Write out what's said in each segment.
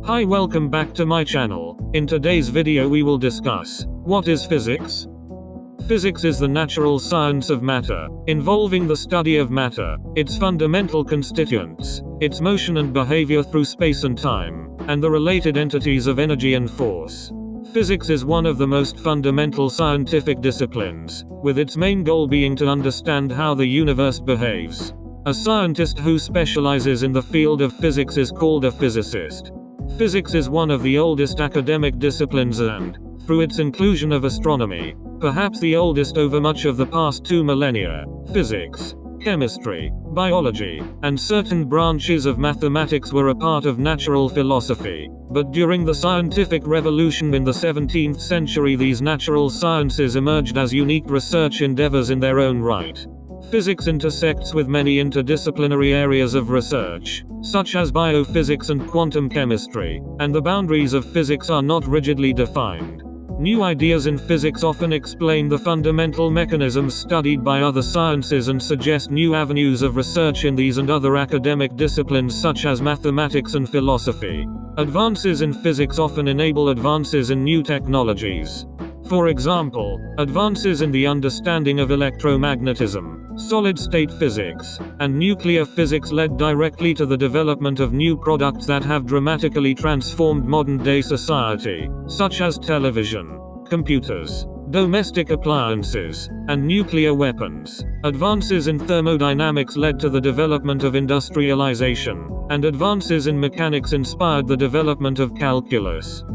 Hi, welcome back to my channel. In today's video we will discuss, what is physics? Physics is the natural science of matter, involving the study of matter, its fundamental constituents, its motion and behavior through space and time, and the related entities of energy and force. Physics is one of the most fundamental scientific disciplines, with its main goal being to understand how the universe behaves. A scientist who specializes in the field of physics is called a physicist. Physics is one of the oldest academic disciplines and, through its inclusion of astronomy, perhaps the oldest over much of the past 2 millennia, physics, chemistry, biology, and certain branches of mathematics were a part of natural philosophy. But during the scientific revolution in the 17th century, these natural sciences emerged as unique research endeavors in their own right. Physics intersects with many interdisciplinary areas of research, such as biophysics and quantum chemistry, and the boundaries of physics are not rigidly defined. New ideas in physics often explain the fundamental mechanisms studied by other sciences and suggest new avenues of research in these and other academic disciplines such as mathematics and philosophy. Advances in physics often enable advances in new technologies. For example, advances in the understanding of electromagnetism, solid-state physics, and nuclear physics led directly to the development of new products that have dramatically transformed modern-day society, such as television, computers, domestic appliances, and nuclear weapons. Advances in thermodynamics led to the development of industrialization, and advances in mechanics inspired the development of calculus.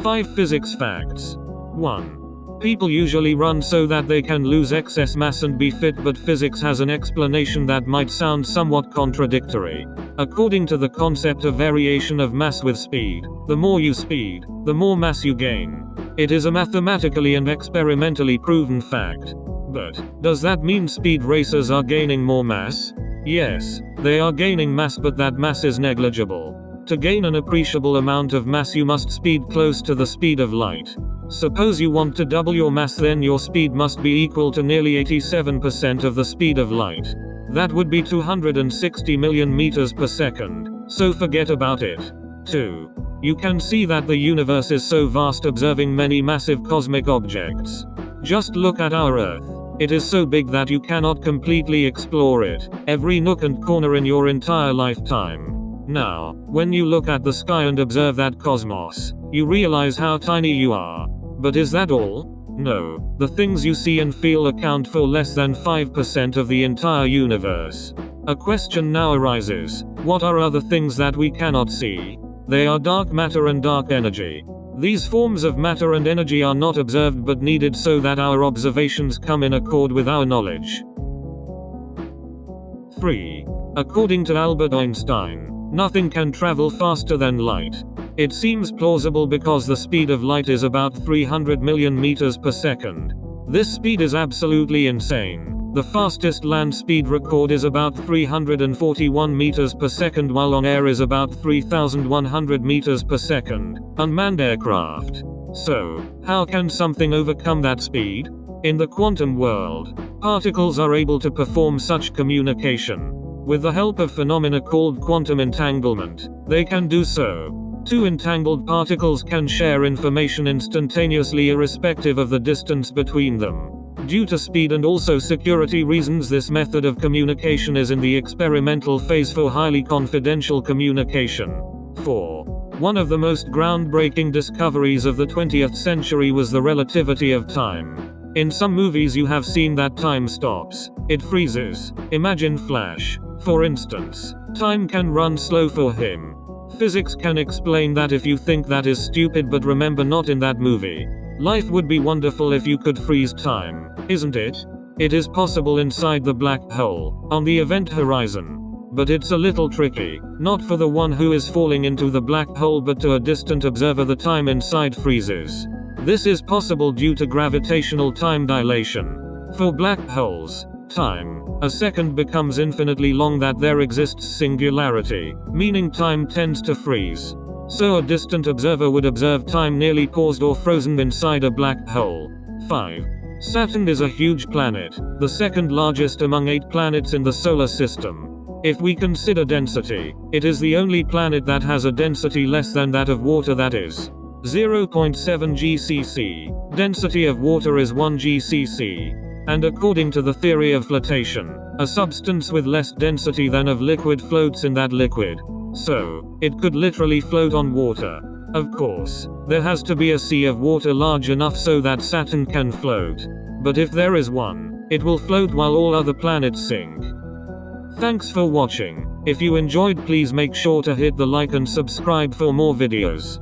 5 physics facts. 1. People usually run so that they can lose excess mass and be fit, but physics has an explanation that might sound somewhat contradictory. According to the concept of variation of mass with speed, the more you speed, the more mass you gain. It is a mathematically and experimentally proven fact. But, does that mean speed racers are gaining more mass? Yes, they are gaining mass, but that mass is negligible. To gain an appreciable amount of mass you must speed close to the speed of light. Suppose you want to double your mass, then your speed must be equal to nearly 87% of the speed of light. That would be 260 million meters per second, so forget about it. 2. You can see that the universe is so vast, observing many massive cosmic objects. Just look at our Earth. It is so big that you cannot completely explore it, every nook and corner in your entire lifetime. Now, when you look at the sky and observe that cosmos, you realize how tiny you are. But is that all? No. The things you see and feel account for less than 5% of the entire universe. A question now arises: what are other things that we cannot see? They are dark matter and dark energy. These forms of matter and energy are not observed but needed so that our observations come in accord with our knowledge. 3. According to Albert Einstein, nothing can travel faster than light. It seems plausible because the speed of light is about 300 million meters per second. This speed is absolutely insane. The fastest land speed record is about 341 meters per second, while on air is about 3,100 meters per second. Unmanned aircraft. So, how can something overcome that speed? In the quantum world, particles are able to perform such communication. With the help of phenomena called quantum entanglement, they can do so. 2 entangled particles can share information instantaneously irrespective of the distance between them. Due to speed and also security reasons, this method of communication is in the experimental phase for highly confidential communication. 4. One of the most groundbreaking discoveries of the 20th century was the relativity of time. In some movies you have seen that time stops. It freezes. Imagine Flash. For instance, time can run slow for him. Physics can explain that if you think that is stupid, but remember, not in that movie. Life would be wonderful if you could freeze time, isn't it? It is possible inside the black hole, on the event horizon. But it's a little tricky, not for the one who is falling into the black hole, but to a distant observer the time inside freezes. This is possible due to gravitational time dilation. For black holes, time, a second becomes infinitely long, that there exists singularity, meaning time tends to freeze. So a distant observer would observe time nearly paused or frozen inside a black hole. 5. Saturn is a huge planet, the second largest among 8 planets in the solar system. If we consider density, it is the only planet that has a density less than that of water, that is 0.7 GCC. Density of water is 1 GCC. And according to the theory of flotation, a substance with less density than of liquid floats in that liquid. So, it could literally float on water. Of course, there has to be a sea of water large enough so that Saturn can float. But if there is one, it will float while all other planets sink. Thanks for watching. If you enjoyed, please make sure to hit the like and subscribe for more videos.